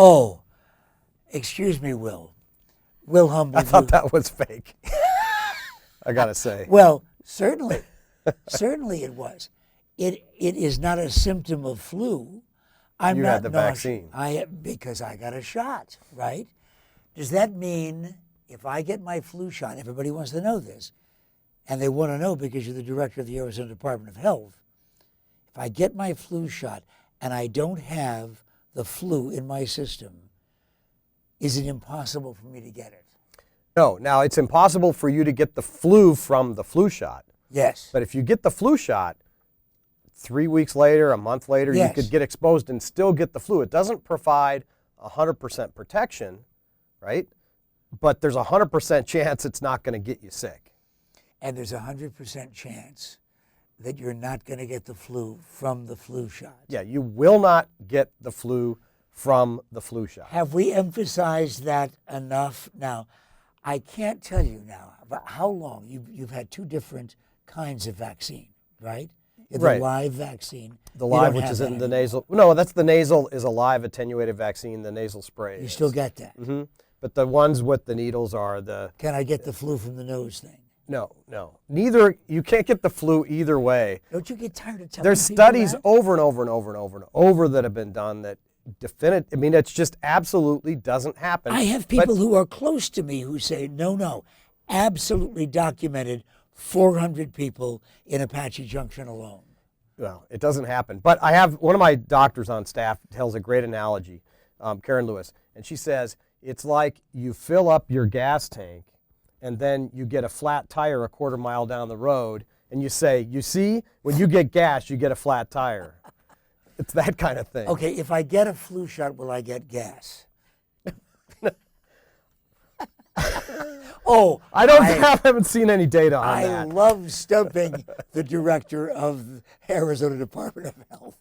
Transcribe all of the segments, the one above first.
Oh, excuse me, Will. Will Humble. I thought that was fake. I got to say. Well, certainly. Certainly it was. It is not a symptom of flu. I'm You not had the nauseous. vaccine. Because I got a shot, right? Does that mean if I get my flu shot, everybody wants to know this, and they want to know because you're the director of the Arizona Department of Health, if I get my flu shot and I don't have the flu in my system, is it impossible for me to get it? No. Now, it's impossible for you to get the flu from the flu shot. Yes. But if you get the flu shot, 3 weeks later, a month later, Yes. you could get exposed and still get the flu. It doesn't provide 100% protection, right? But there's a 100% chance it's not going to get you sick. And there's a 100% chance that you're not going to get the flu from the flu shot. Yeah, you will not get the flu from the flu shot. Have we emphasized that enough? Now, I can't tell you now about how long. You've had two different kinds of vaccine, right? The Right. live vaccine. The You live, don't which have is that in the anymore. nasal. No, that's the nasal is a live attenuated vaccine, the nasal spray. You is. still get that. Mm-hmm. But the ones with the needles are the, Can I get the flu from the nose thing? no. Neither, you can't get the flu either way. Don't you get tired of telling There's people studies that? over and over and over and over and over that have been done that I mean, it's just absolutely doesn't happen. I have people who are close to me who say, no, absolutely documented 400 people in Apache Junction alone. Well, it doesn't happen. But I have one of my doctors on staff tells a great analogy, Karen Lewis, and she says it's like you fill up your gas tank and then you get a flat tire a quarter mile down the road and you say, you see, when you get gas, you get a flat tire. It's that kind of thing. Okay, if I get a flu shot, will I get gas? Oh, I haven't seen any data on I that. love stumping the director of the Arizona Department of Health.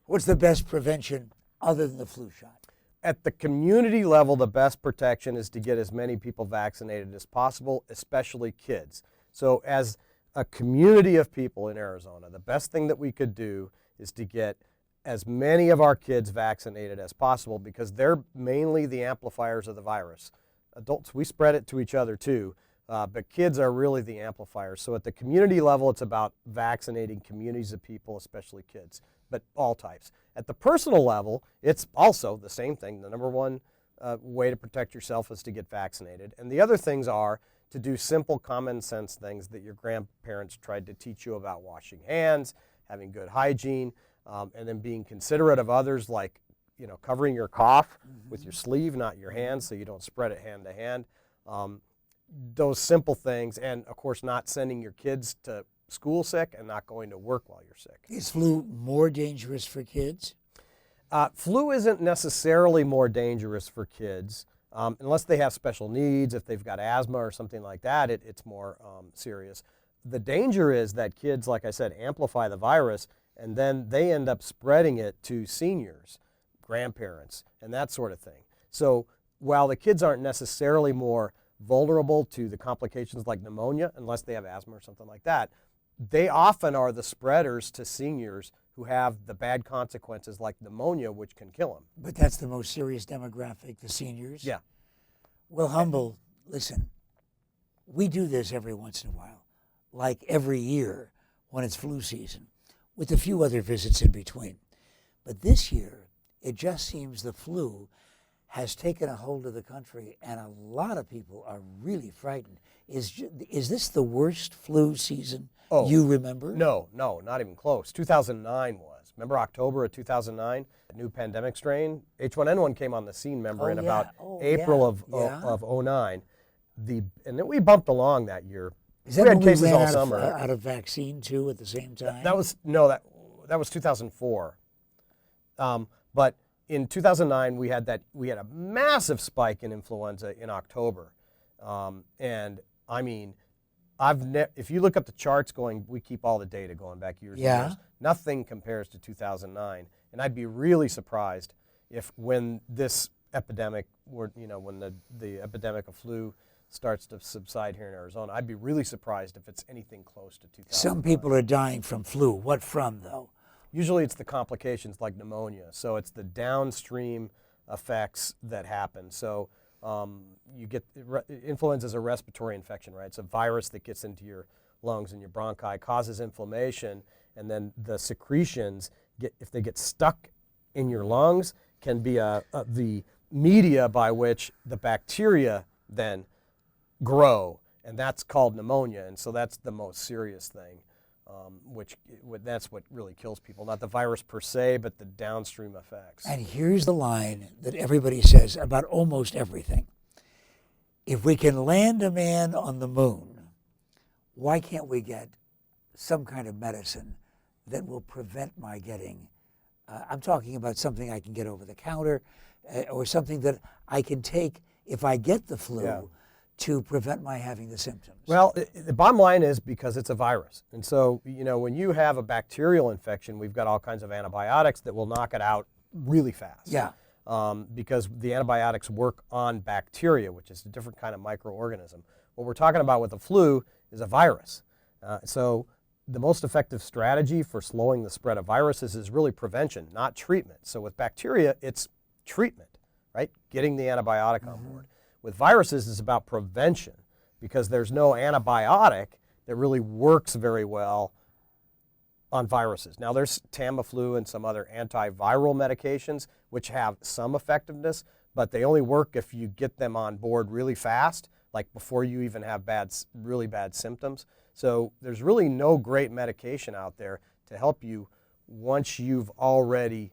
What's the best prevention other than the flu shot? At the community level, the best protection is to get as many people vaccinated as possible, especially kids. So as a community of people in Arizona, the best thing that we could do is to get as many of our kids vaccinated as possible because they're mainly the amplifiers of the virus. Adults, we spread it to each other too, but kids are really the amplifiers. So at the community level, it's about vaccinating communities of people, especially kids, but all types. At the personal level, it's also the same thing. The number one way to protect yourself is to get vaccinated. And the other things are to do simple common sense things that your grandparents tried to teach you about washing hands, having good hygiene, and then being considerate of others, like covering your cough with your sleeve, not your hand, so you don't spread it hand to hand. Those simple things, and of course not sending your kids to school sick and not going to work while you're sick. Is flu more dangerous for kids? Flu isn't necessarily more dangerous for kids unless they have special needs. If they've got asthma or something like that, it's more serious. The danger is that kids, like I said, amplify the virus and then they end up spreading it to seniors, grandparents, and that sort of thing. So while the kids aren't necessarily more vulnerable to the complications like pneumonia, unless they have asthma or something like that, they often are the spreaders to seniors who have the bad consequences like pneumonia, which can kill them. But that's the most serious demographic, the seniors? Yeah. Well, Humble, listen, we do this every once in a while, like every year when it's flu season, with a few other visits in between. But this year, it just seems the flu has taken a hold of the country, and a lot of people are really frightened. Is this the worst flu season you remember? No, not even close. 2009 was. Remember October of 2009? A new pandemic strain? H1N1 came on the scene, remember, in about April of 2009. And then we bumped along that year. Is that we had when we cases ran all summer. out of vaccine, too, at the same time? That was 2004. But in 2009, we had a massive spike in influenza in October. And I mean, if you look up the charts we keep all the data going back years and years. Nothing compares to 2009. And I'd be really surprised if when this epidemic, when the epidemic of flu starts to subside here in Arizona, I'd be really surprised if it's anything close to 2009. Some people are dying from flu. What from, though? Usually it's the complications like pneumonia. So it's the downstream effects that happen. So you get influenza is a respiratory infection, right? It's a virus that gets into your lungs and your bronchi, causes inflammation, and then the secretions if they get stuck in your lungs, can be the media by which the bacteria then grow, and that's called pneumonia. And so that's the most serious thing, that's what really kills people, not the virus per se, but the downstream effects. And here's the line that everybody says about almost everything. If we can land a man on the moon, why can't we get some kind of medicine that will prevent my getting, I'm talking about something I can get over the counter, or something that I can take if I get the flu to prevent my having the symptoms? Well, the bottom line is because it's a virus. And so, when you have a bacterial infection, we've got all kinds of antibiotics that will knock it out really fast. Yeah. Because the antibiotics work on bacteria, which is a different kind of microorganism. What we're talking about with the flu is a virus. So the most effective strategy for slowing the spread of viruses is really prevention, not treatment. So with bacteria, it's treatment, right? Getting the antibiotic on board. With viruses, it's about prevention, because there's no antibiotic that really works very well on viruses. Now, there's Tamiflu and some other antiviral medications which have some effectiveness, but they only work if you get them on board really fast, like before you even have really bad symptoms. So there's really no great medication out there to help you once you've already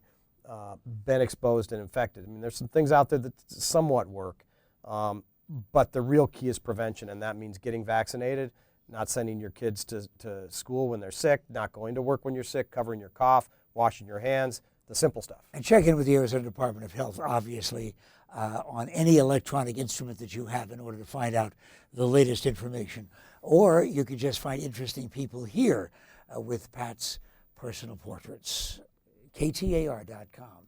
been exposed and infected. I mean, there's some things out there that somewhat work, but the real key is prevention, and that means getting vaccinated, not sending your kids to school when they're sick, not going to work when you're sick, covering your cough, washing your hands, the simple stuff. And check in with the Arizona Department of Health, obviously, on any electronic instrument that you have in order to find out the latest information. Or you could just find interesting people here with Pat's personal portraits. KTAR.com.